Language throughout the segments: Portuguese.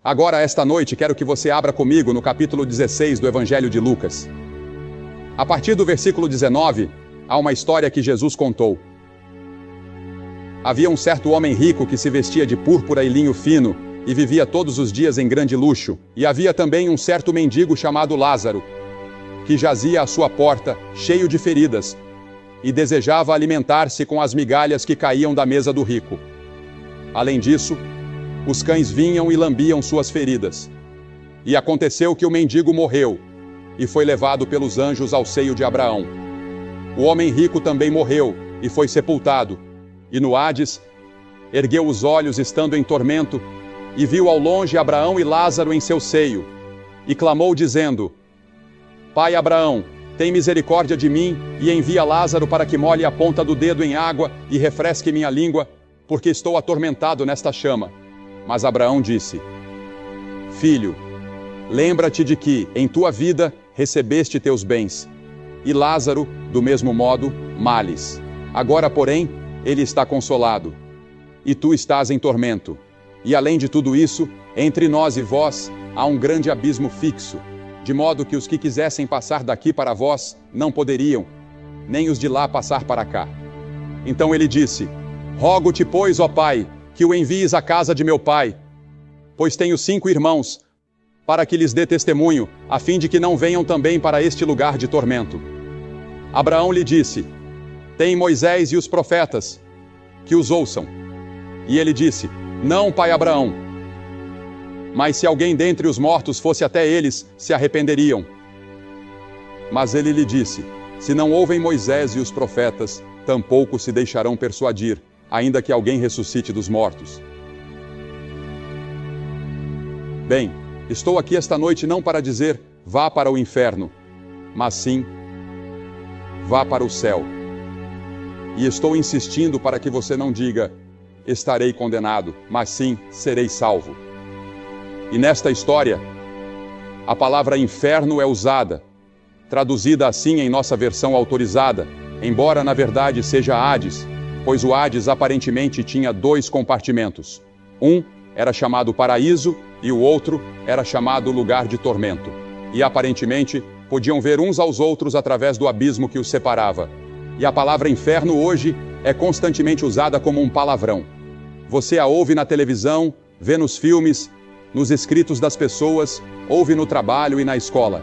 Agora, esta noite, quero que você abra comigo no capítulo 16 do Evangelho de Lucas. A partir do versículo 19, há uma história que Jesus contou. Havia um certo homem rico que se vestia de púrpura e linho fino e vivia todos os dias em grande luxo. E havia também um certo mendigo chamado Lázaro, que jazia à sua porta, cheio de feridas, e desejava alimentar-se com as migalhas que caíam da mesa do rico. Além disso, os cães vinham e lambiam suas feridas. E aconteceu que o mendigo morreu e foi levado pelos anjos ao seio de Abraão. O homem rico também morreu e foi sepultado. E no Hades, ergueu os olhos estando em tormento e viu ao longe Abraão e Lázaro em seu seio. E clamou dizendo: Pai Abraão, tem misericórdia de mim e envia Lázaro para que molhe a ponta do dedo em água e refresque minha língua, porque estou atormentado nesta chama. Mas Abraão disse: Filho, lembra-te de que, em tua vida, recebeste teus bens, e Lázaro, do mesmo modo, males. Agora, porém, ele está consolado, e tu estás em tormento. E além de tudo isso, entre nós e vós, há um grande abismo fixo, de modo que os que quisessem passar daqui para vós, não poderiam, nem os de lá passar para cá. Então ele disse: Rogo-te, pois, ó Pai, que o envies à casa de meu pai, pois tenho 5 irmãos, para que lhes dê testemunho, a fim de que não venham também para este lugar de tormento. Abraão lhe disse: Tem Moisés e os profetas, que os ouçam. E ele disse: Não, pai Abraão. Mas se alguém dentre os mortos fosse até eles, se arrependeriam. Mas ele lhe disse: Se não ouvem Moisés e os profetas, tampouco se deixarão persuadir, ainda que alguém ressuscite dos mortos. Bem, estou aqui esta noite não para dizer, vá para o inferno, mas sim, vá para o céu. E estou insistindo para que você não diga, estarei condenado, mas sim, serei salvo. E nesta história, a palavra inferno é usada, traduzida assim em nossa versão autorizada, embora na verdade seja Hades, pois o Hades aparentemente tinha 2 compartimentos. Um era chamado paraíso e o outro era chamado lugar de tormento. E aparentemente podiam ver uns aos outros através do abismo que os separava. E a palavra inferno hoje é constantemente usada como um palavrão. Você a ouve na televisão, vê nos filmes, nos escritos das pessoas, ouve no trabalho e na escola.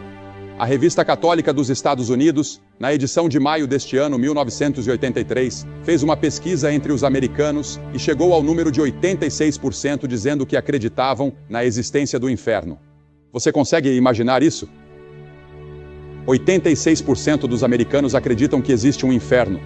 A Revista Católica dos Estados Unidos, na edição de maio deste ano, 1983, fez uma pesquisa entre os americanos e chegou ao número de 86% dizendo que acreditavam na existência do inferno. Você consegue imaginar isso? 86% dos americanos acreditam que existe um inferno.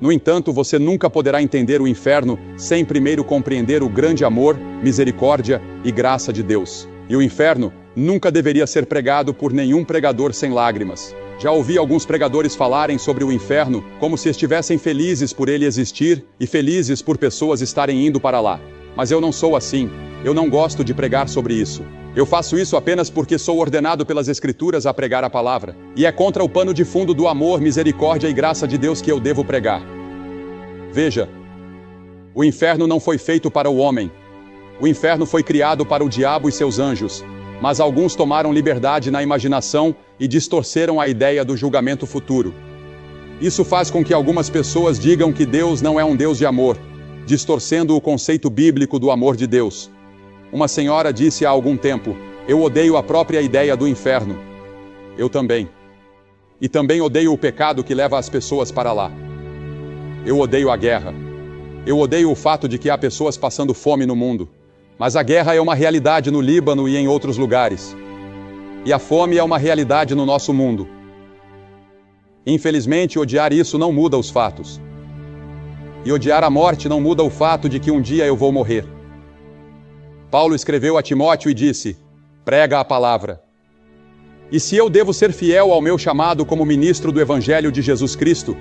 No entanto, você nunca poderá entender o inferno sem primeiro compreender o grande amor, misericórdia e graça de Deus. E o inferno nunca deveria ser pregado por nenhum pregador sem lágrimas. Já ouvi alguns pregadores falarem sobre o inferno como se estivessem felizes por ele existir e felizes por pessoas estarem indo para lá. Mas eu não sou assim. Eu não gosto de pregar sobre isso. Eu faço isso apenas porque sou ordenado pelas Escrituras a pregar a palavra. E é contra o pano de fundo do amor, misericórdia e graça de Deus que eu devo pregar. Veja, o inferno não foi feito para o homem. O inferno foi criado para o diabo e seus anjos. Mas alguns tomaram liberdade na imaginação e distorceram a ideia do julgamento futuro. Isso faz com que algumas pessoas digam que Deus não é um Deus de amor, distorcendo o conceito bíblico do amor de Deus. Uma senhora disse há algum tempo: eu odeio a própria ideia do inferno. Eu também. E também odeio o pecado que leva as pessoas para lá. Eu odeio a guerra. Eu odeio o fato de que há pessoas passando fome no mundo. Mas a guerra é uma realidade no Líbano e em outros lugares. E a fome é uma realidade no nosso mundo. Infelizmente, odiar isso não muda os fatos. E odiar a morte não muda o fato de que um dia eu vou morrer. Paulo escreveu a Timóteo e disse: prega a palavra. E se eu devo ser fiel ao meu chamado como ministro do Evangelho de Jesus Cristo,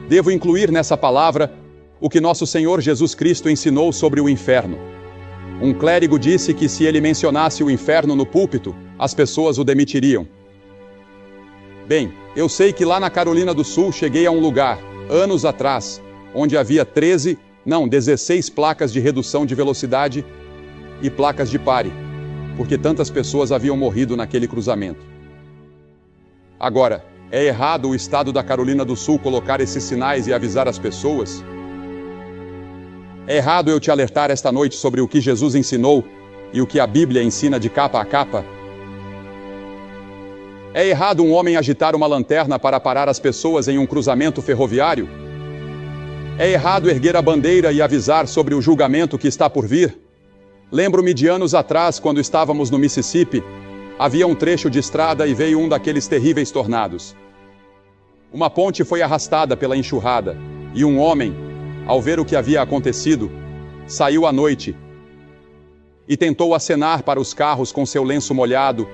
devo incluir nessa palavra o que nosso Senhor Jesus Cristo ensinou sobre o inferno. Um clérigo disse que se ele mencionasse o inferno no púlpito, as pessoas o demitiriam. Bem, eu sei que lá na Carolina do Sul cheguei a um lugar, anos atrás, onde havia 16 placas de redução de velocidade e placas de pare, porque tantas pessoas haviam morrido naquele cruzamento. Agora, é errado o estado da Carolina do Sul colocar esses sinais e avisar as pessoas? É errado eu te alertar esta noite sobre o que Jesus ensinou e o que a Bíblia ensina de capa a capa? É errado um homem agitar uma lanterna para parar as pessoas em um cruzamento ferroviário? É errado erguer a bandeira e avisar sobre o julgamento que está por vir? Lembro-me de anos atrás, quando estávamos no Mississippi, havia um trecho de estrada e veio um daqueles terríveis tornados. Uma ponte foi arrastada pela enxurrada, e um homem, ao ver o que havia acontecido, saiu à noite e tentou acenar para os carros com seu lenço molhado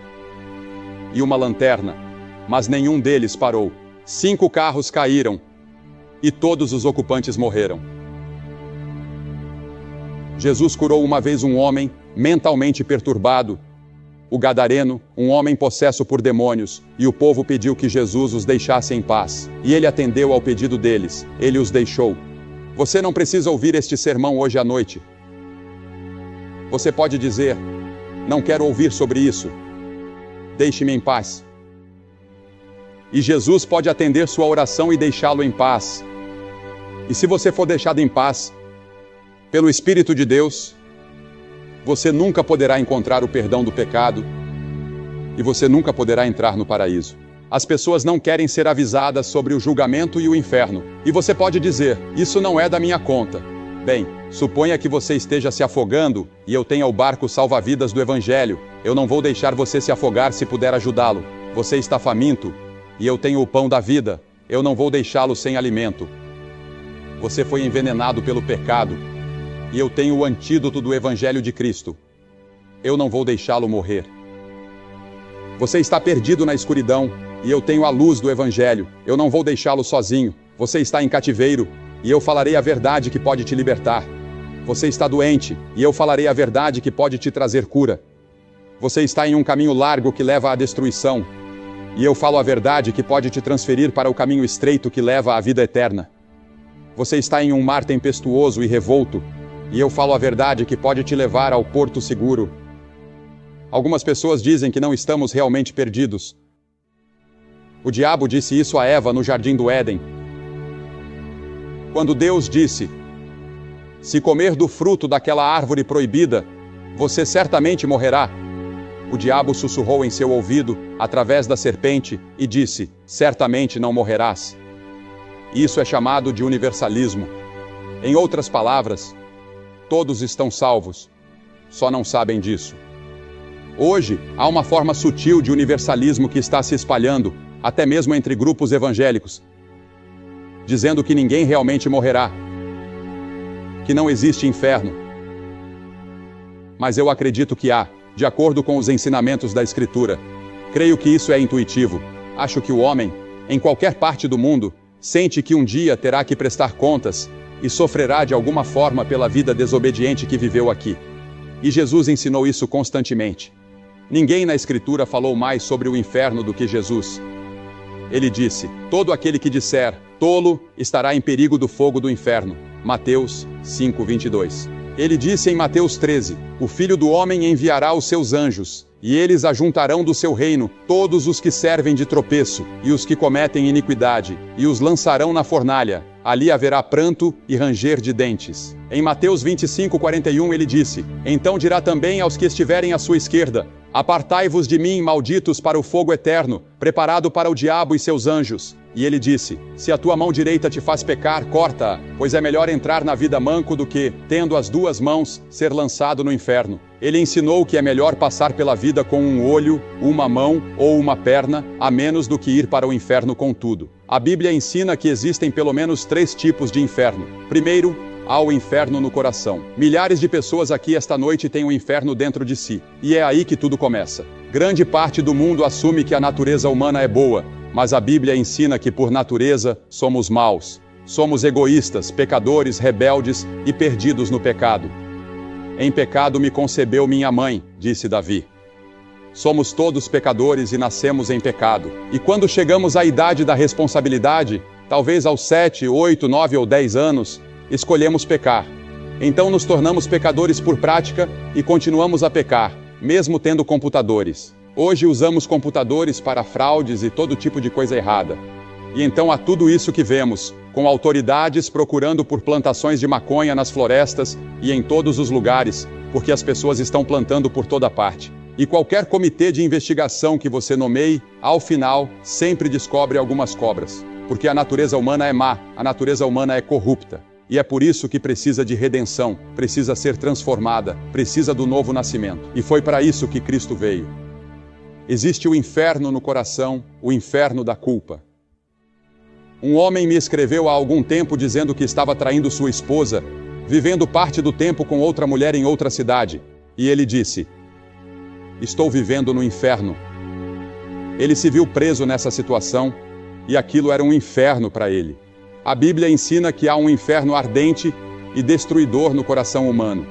e uma lanterna, mas nenhum deles parou. 5 carros caíram e todos os ocupantes morreram. Jesus curou uma vez um homem mentalmente perturbado, o gadareno, um homem possesso por demônios, e o povo pediu que Jesus os deixasse em paz. E ele atendeu ao pedido deles, ele os deixou. Você não precisa ouvir este sermão hoje à noite. Você pode dizer, não quero ouvir sobre isso. Deixe-me em paz. E Jesus pode atender sua oração e deixá-lo em paz. E se você for deixado em paz, pelo Espírito de Deus, você nunca poderá encontrar o perdão do pecado e você nunca poderá entrar no paraíso. As pessoas não querem ser avisadas sobre o julgamento e o inferno. E você pode dizer, isso não é da minha conta. Bem, suponha que você esteja se afogando e eu tenha o barco salva-vidas do Evangelho. Eu não vou deixar você se afogar se puder ajudá-lo. Você está faminto e eu tenho o pão da vida. Eu não vou deixá-lo sem alimento. Você foi envenenado pelo pecado e eu tenho o antídoto do Evangelho de Cristo. Eu não vou deixá-lo morrer. Você está perdido na escuridão e eu tenho a luz do Evangelho. Eu não vou deixá-lo sozinho. Você está em cativeiro e eu falarei a verdade que pode te libertar. Você está doente e eu falarei a verdade que pode te trazer cura. Você está em um caminho largo que leva à destruição e eu falo a verdade que pode te transferir para o caminho estreito que leva à vida eterna. Você está em um mar tempestuoso e revolto e eu falo a verdade que pode te levar ao porto seguro. Algumas pessoas dizem que não estamos realmente perdidos. O diabo disse isso a Eva no jardim do Éden. Quando Deus disse, se comer do fruto daquela árvore proibida, você certamente morrerá. O diabo sussurrou em seu ouvido, através da serpente, e disse, certamente não morrerás. Isso é chamado de universalismo. Em outras palavras, todos estão salvos, só não sabem disso. Hoje, há uma forma sutil de universalismo que está se espalhando, até mesmo entre grupos evangélicos, dizendo que ninguém realmente morrerá, que não existe inferno. Mas eu acredito que há, de acordo com os ensinamentos da Escritura. Creio que isso é intuitivo. Acho que o homem, em qualquer parte do mundo, sente que um dia terá que prestar contas e sofrerá de alguma forma pela vida desobediente que viveu aqui. E Jesus ensinou isso constantemente. Ninguém na Escritura falou mais sobre o inferno do que Jesus. Ele disse, todo aquele que disser, tolo, estará em perigo do fogo do inferno. Mateus 5:22. Ele disse em Mateus 13, o Filho do Homem enviará os seus anjos, e eles ajuntarão do seu reino todos os que servem de tropeço, e os que cometem iniquidade, e os lançarão na fornalha. Ali haverá pranto e ranger de dentes. Em Mateus 25:41 ele disse, então dirá também aos que estiverem à sua esquerda, apartai-vos de mim, malditos, para o fogo eterno, preparado para o diabo e seus anjos. E ele disse, se a tua mão direita te faz pecar, corta-a, pois é melhor entrar na vida manco do que, tendo as 2 mãos, ser lançado no inferno. Ele ensinou que é melhor passar pela vida com um olho, uma mão ou uma perna, a menos do que ir para o inferno com tudo. A Bíblia ensina que existem pelo menos 3 tipos de inferno. Primeiro, há o inferno no coração. Milhares de pessoas aqui esta noite têm o inferno dentro de si. E é aí que tudo começa. Grande parte do mundo assume que a natureza humana é boa, mas a Bíblia ensina que por natureza somos maus. Somos egoístas, pecadores, rebeldes e perdidos no pecado. Em pecado me concebeu minha mãe, disse Davi. Somos todos pecadores e nascemos em pecado. E quando chegamos à idade da responsabilidade, talvez aos 7, 8, 9 ou 10 anos, escolhemos pecar. Então nos tornamos pecadores por prática e continuamos a pecar, mesmo tendo computadores. Hoje usamos computadores para fraudes e todo tipo de coisa errada. E então há tudo isso que vemos, com autoridades procurando por plantações de maconha nas florestas e em todos os lugares, porque as pessoas estão plantando por toda parte. E qualquer comitê de investigação que você nomeie, ao final, sempre descobre algumas cobras. Porque a natureza humana é má, a natureza humana é corrupta. E é por isso que precisa de redenção, precisa ser transformada, precisa do novo nascimento. E foi para isso que Cristo veio. Existe o inferno no coração, o inferno da culpa. Um homem me escreveu há algum tempo dizendo que estava traindo sua esposa, vivendo parte do tempo com outra mulher em outra cidade. E ele disse: estou vivendo no inferno. Ele se viu preso nessa situação e aquilo era um inferno para ele. A Bíblia ensina que há um inferno ardente e destruidor no coração humano.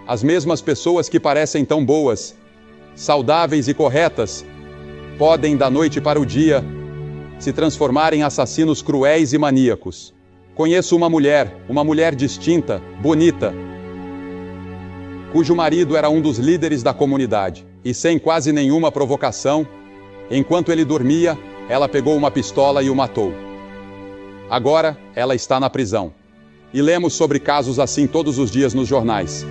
As mesmas pessoas que parecem tão boas, saudáveis e corretas, podem da noite para o dia se transformar em assassinos cruéis e maníacos. Conheço uma mulher distinta, bonita, cujo marido era um dos líderes da comunidade, e sem quase nenhuma provocação, enquanto ele dormia, ela pegou uma pistola e o matou. Agora, ela está na prisão. E lemos sobre casos assim todos os dias nos jornais.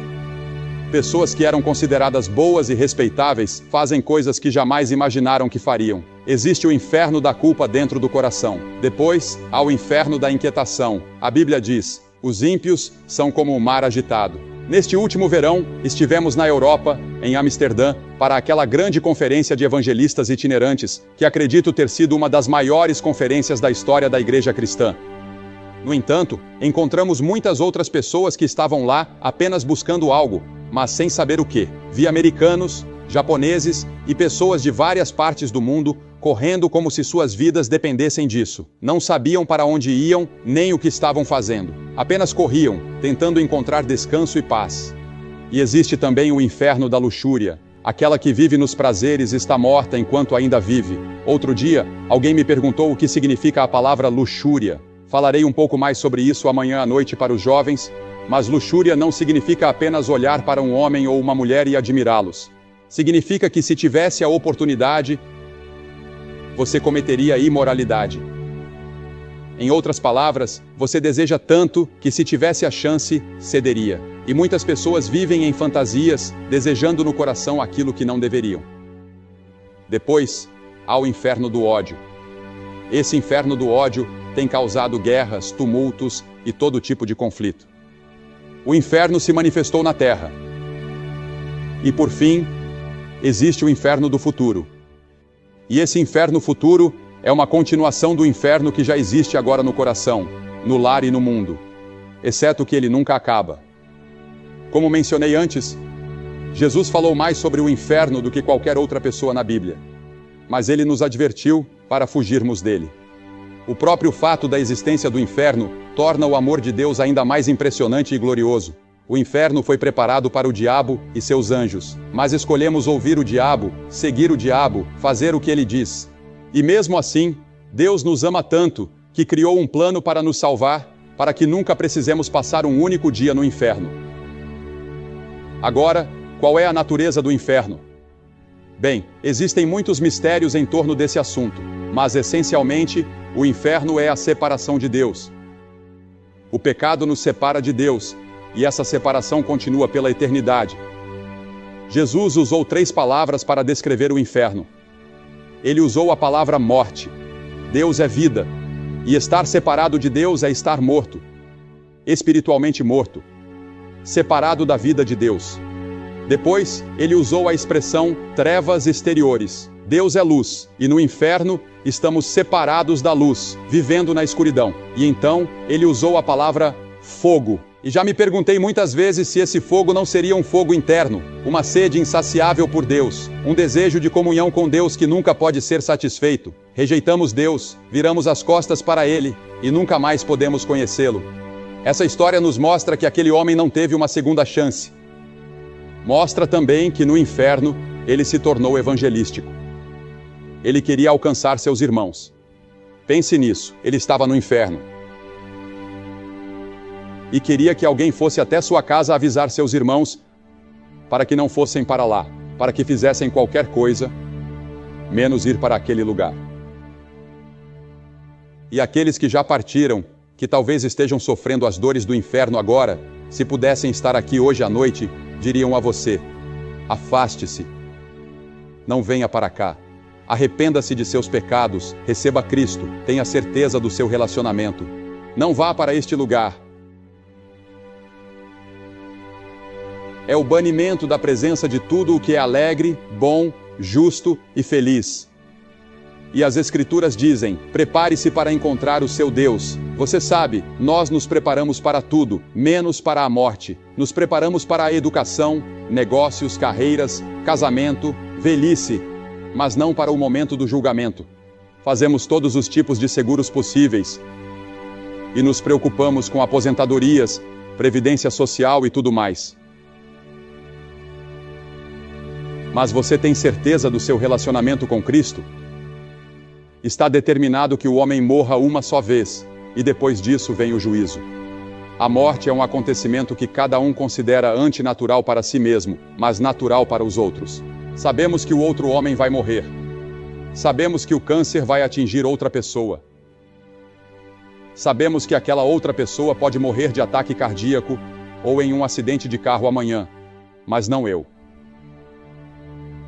Pessoas que eram consideradas boas e respeitáveis fazem coisas que jamais imaginaram que fariam. Existe o inferno da culpa dentro do coração. Depois, há o inferno da inquietação. A Bíblia diz: os ímpios são como o mar agitado. Neste último verão, estivemos na Europa, em Amsterdã, para aquela grande conferência de evangelistas itinerantes, que acredito ter sido uma das maiores conferências da história da igreja cristã. No entanto, encontramos muitas outras pessoas que estavam lá apenas buscando algo, mas sem saber o que. Vi americanos, japoneses e pessoas de várias partes do mundo correndo como se suas vidas dependessem disso. Não sabiam para onde iam, nem o que estavam fazendo. Apenas corriam, tentando encontrar descanso e paz. E existe também o inferno da luxúria. Aquela que vive nos prazeres está morta enquanto ainda vive. Outro dia, alguém me perguntou o que significa a palavra luxúria. Falarei um pouco mais sobre isso amanhã à noite para os jovens, mas luxúria não significa apenas olhar para um homem ou uma mulher e admirá-los. Significa que se tivesse a oportunidade, você cometeria imoralidade. Em outras palavras, você deseja tanto que se tivesse a chance, cederia. E muitas pessoas vivem em fantasias, desejando no coração aquilo que não deveriam. Depois, há o inferno do ódio. Esse inferno do ódio tem causado guerras, tumultos e todo tipo de conflito. O inferno se manifestou na terra. E por fim, existe o inferno do futuro. E esse inferno futuro é uma continuação do inferno que já existe agora no coração, no lar e no mundo, exceto que ele nunca acaba. Como mencionei antes, Jesus falou mais sobre o inferno do que qualquer outra pessoa na Bíblia, mas ele nos advertiu para fugirmos dele. O próprio fato da existência do inferno torna o amor de Deus ainda mais impressionante e glorioso. O inferno foi preparado para o diabo e seus anjos, mas escolhemos ouvir o diabo, seguir o diabo, fazer o que ele diz. E mesmo assim, Deus nos ama tanto que criou um plano para nos salvar, para que nunca precisemos passar um único dia no inferno. Agora, qual é a natureza do inferno? Bem, existem muitos mistérios em torno desse assunto, mas essencialmente, o inferno é a separação de Deus. O pecado nos separa de Deus, e essa separação continua pela eternidade. Jesus usou 3 palavras para descrever o inferno. Ele usou a palavra morte. Deus é vida, e estar separado de Deus é estar morto, espiritualmente morto, separado da vida de Deus. Depois, ele usou a expressão trevas exteriores. Deus é luz, e no inferno estamos separados da luz, vivendo na escuridão. E então, ele usou a palavra fogo. E já me perguntei muitas vezes se esse fogo não seria um fogo interno, uma sede insaciável por Deus, um desejo de comunhão com Deus que nunca pode ser satisfeito. Rejeitamos Deus, viramos as costas para Ele e nunca mais podemos conhecê-lo. Essa história nos mostra que aquele homem não teve uma segunda chance. Mostra também que no inferno ele se tornou evangelístico. Ele queria alcançar seus irmãos. Pense nisso, ele estava no inferno. e queria que alguém fosse até sua casa avisar seus irmãos para que não fossem para lá, para que fizessem qualquer coisa, menos ir para aquele lugar. E aqueles que já partiram, que talvez estejam sofrendo as dores do inferno agora, se pudessem estar aqui hoje à noite, diriam a você: afaste-se, não venha para cá. Arrependa-se de seus pecados, receba Cristo, tenha certeza do seu relacionamento. Não vá para este lugar. É o banimento da presença de tudo o que é alegre, bom, justo e feliz. E as Escrituras dizem: prepare-se para encontrar o seu Deus. Você sabe, nós nos preparamos para tudo, menos para a morte. Nos preparamos para a educação, negócios, carreiras, casamento, velhice, mas não para o momento do julgamento. Fazemos todos os tipos de seguros possíveis e nos preocupamos com aposentadorias, previdência social e tudo mais. Mas você tem certeza do seu relacionamento com Cristo? Está determinado que o homem morra uma só vez, e depois disso vem o juízo. A morte é um acontecimento que cada um considera antinatural para si mesmo, mas natural para os outros. Sabemos que o outro homem vai morrer. Sabemos que o câncer vai atingir outra pessoa. Sabemos que aquela outra pessoa pode morrer de ataque cardíaco ou em um acidente de carro amanhã, mas não eu.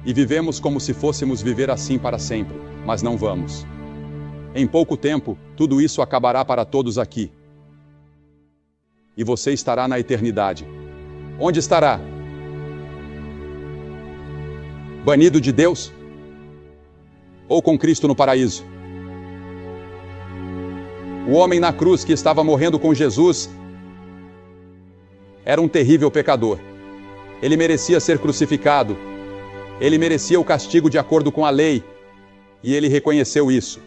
E vivemos como se fôssemos viver assim para sempre, mas não vamos. Em pouco tempo, tudo isso acabará para todos aqui. E você estará na eternidade. Onde estará? Banido de Deus? Ou com Cristo no paraíso? O homem na cruz que estava morrendo com Jesus era um terrível pecador. Ele merecia ser crucificado. Ele merecia o castigo de acordo com a lei. E ele reconheceu isso.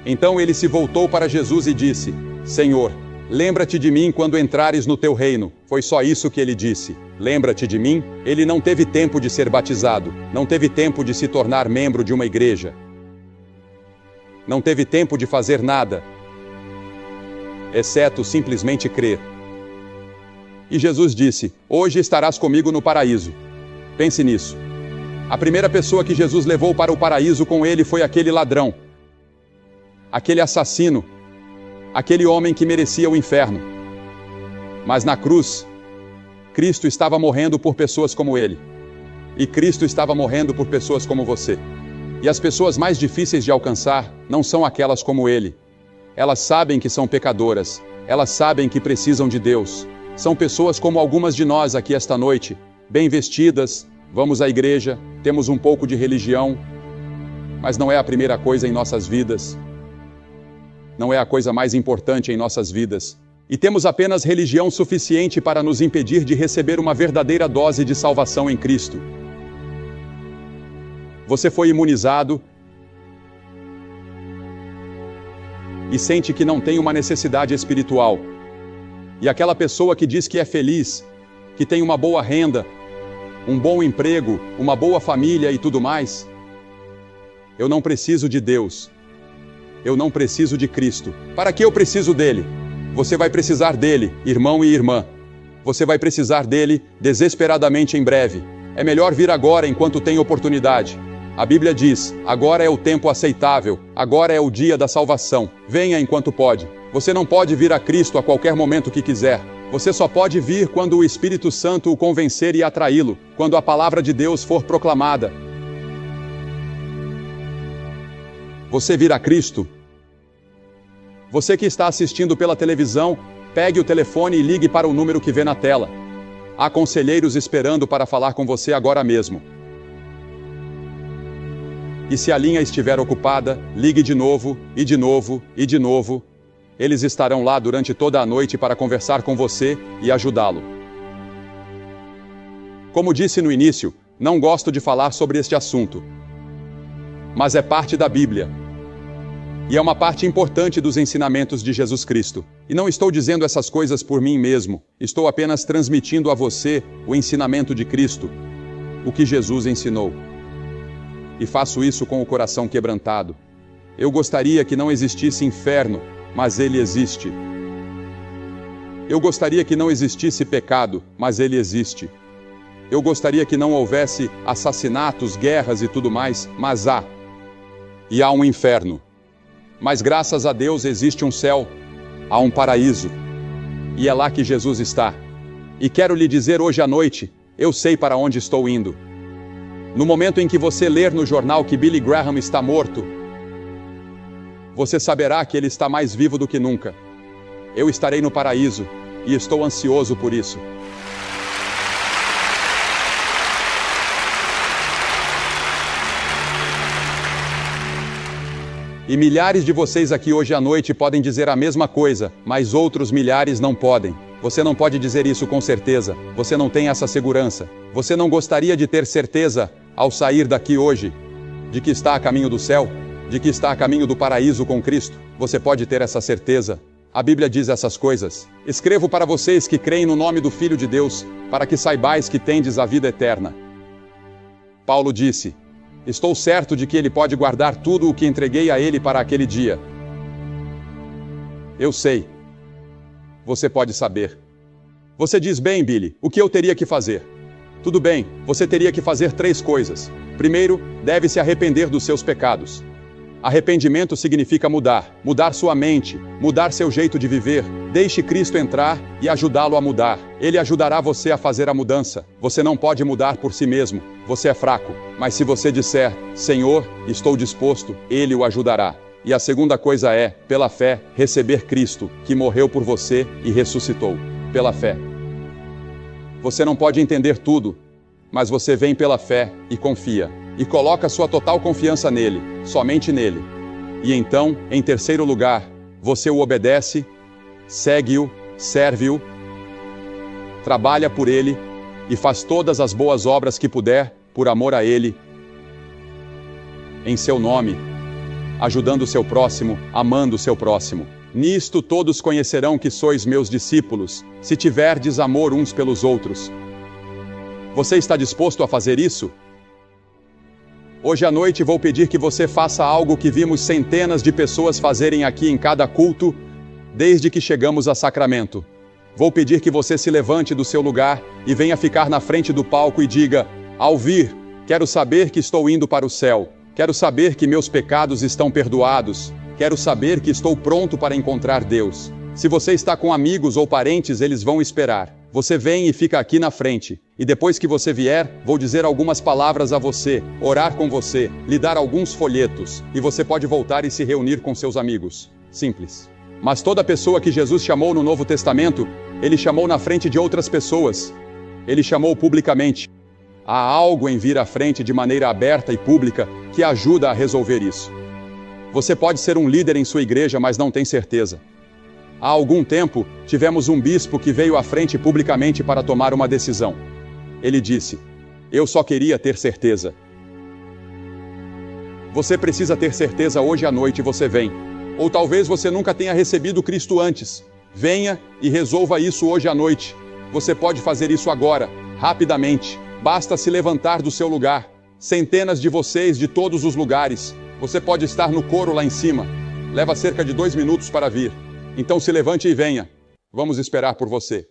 Então ele se voltou para Jesus e disse: Senhor, lembra-te de mim quando entrares no teu reino. Foi só isso que ele disse. Lembra-te de mim? Ele não teve tempo de ser batizado. Não teve tempo de se tornar membro de uma igreja. Não teve tempo de fazer nada, exceto simplesmente crer. E Jesus disse: hoje estarás comigo no paraíso. Pense nisso. A primeira pessoa que Jesus levou para o paraíso com ele foi aquele ladrão, aquele assassino, aquele homem que merecia o inferno. Mas na cruz, Cristo estava morrendo por pessoas como ele. E Cristo estava morrendo por pessoas como você. E as pessoas mais difíceis de alcançar não são aquelas como ele. Elas sabem que são pecadoras. Elas sabem que precisam de Deus. São pessoas como algumas de nós aqui esta noite, bem vestidas, vamos à igreja, temos um pouco de religião, mas não é a primeira coisa em nossas vidas. Não é a coisa mais importante em nossas vidas. E temos apenas religião suficiente para nos impedir de receber uma verdadeira dose de salvação em Cristo. Você foi imunizado e sente que não tem uma necessidade espiritual. E aquela pessoa que diz que é feliz, que tem uma boa renda, um bom emprego, uma boa família e tudo mais. Eu não preciso de Deus. Eu não preciso de Cristo. Para que eu preciso dele? Você vai precisar dele, irmão e irmã. Você vai precisar dele desesperadamente em breve. É melhor vir agora enquanto tem oportunidade. A Bíblia diz: agora é o tempo aceitável, agora é o dia da salvação. Venha enquanto pode. Você não pode vir a Cristo a qualquer momento que quiser. Você só pode vir quando o Espírito Santo o convencer e atraí-lo, quando a palavra de Deus for proclamada. Você vir a Cristo? Você que está assistindo pela televisão, pegue o telefone e ligue para o número que vê na tela. Há conselheiros esperando para falar com você agora mesmo. E se a linha estiver ocupada, ligue de novo, e de novo, e de novo. Eles estarão lá durante toda a noite para conversar com você e ajudá-lo. Como disse no início, não gosto de falar sobre este assunto. Mas é parte da Bíblia. E é uma parte importante dos ensinamentos de Jesus Cristo. E não estou dizendo essas coisas por mim mesmo. Estou apenas transmitindo a você o ensinamento de Cristo, o que Jesus ensinou. E faço isso com o coração quebrantado. Eu gostaria que não existisse inferno, mas ele existe. Eu gostaria que não existisse pecado, mas ele existe. Eu gostaria que não houvesse assassinatos, guerras e tudo mais, mas há. E há um inferno. Mas graças a Deus existe um céu, há um paraíso. E é lá que Jesus está. E quero lhe dizer hoje à noite, eu sei para onde estou indo. No momento em que você ler no jornal que Billy Graham está morto, você saberá que ele está mais vivo do que nunca. Eu estarei no paraíso e estou ansioso por isso. E milhares de vocês aqui hoje à noite podem dizer a mesma coisa, mas outros milhares não podem. Você não pode dizer isso com certeza. Você não tem essa segurança. Você não gostaria de ter certeza, ao sair daqui hoje, de que está a caminho do céu? De que está a caminho do paraíso com Cristo? Você pode ter essa certeza. A Bíblia diz essas coisas. Escrevo para vocês que creem no nome do Filho de Deus, para que saibais que tendes a vida eterna. Paulo disse: estou certo de que ele pode guardar tudo o que entreguei a ele para aquele dia. Eu sei. Você pode saber. Você diz: bem, Billy, o que eu teria que fazer? Tudo bem, você teria que fazer 3 coisas. Primeiro, deve se arrepender dos seus pecados. Arrependimento significa mudar sua mente, mudar seu jeito de viver. Deixe Cristo entrar e ajudá-lo a mudar. Ele ajudará você a fazer a mudança. Você não pode mudar por si mesmo, você é fraco. Mas se você disser: Senhor, estou disposto, Ele o ajudará. E a segunda coisa é, pela fé, receber Cristo, que morreu por você e ressuscitou. Pela fé. Você não pode entender tudo, mas você vem pela fé e confia. E coloca sua total confiança nele, somente nele. E então, em terceiro lugar, você o obedece, segue-o, serve-o, trabalha por ele e faz todas as boas obras que puder por amor a ele, em seu nome, ajudando o seu próximo, amando o seu próximo. Nisto todos conhecerão que sois meus discípulos, se tiverdes amor uns pelos outros. Você está disposto a fazer isso? Hoje à noite vou pedir que você faça algo que vimos centenas de pessoas fazerem aqui em cada culto, desde que chegamos a Sacramento. Vou pedir que você se levante do seu lugar e venha ficar na frente do palco e diga: ao vir, quero saber que estou indo para o céu. Quero saber que meus pecados estão perdoados. Quero saber que estou pronto para encontrar Deus. Se você está com amigos ou parentes, eles vão esperar. Você vem e fica aqui na frente. E depois que você vier, vou dizer algumas palavras a você, orar com você, lhe dar alguns folhetos, e você pode voltar e se reunir com seus amigos. Simples. Mas toda pessoa que Jesus chamou no Novo Testamento, Ele chamou na frente de outras pessoas. Ele chamou publicamente. Há algo em vir à frente de maneira aberta e pública que ajuda a resolver isso. Você pode ser um líder em sua igreja, mas não tem certeza. Há algum tempo, tivemos um bispo que veio à frente publicamente para tomar uma decisão. Ele disse: eu só queria ter certeza. Você precisa ter certeza hoje à noite e você vem. Ou talvez você nunca tenha recebido Cristo antes. Venha e resolva isso hoje à noite. Você pode fazer isso agora, rapidamente. Basta se levantar do seu lugar. Centenas de vocês de todos os lugares. Você pode estar no coro lá em cima. Leva cerca de 2 minutos para vir. Então se levante e venha. Vamos esperar por você.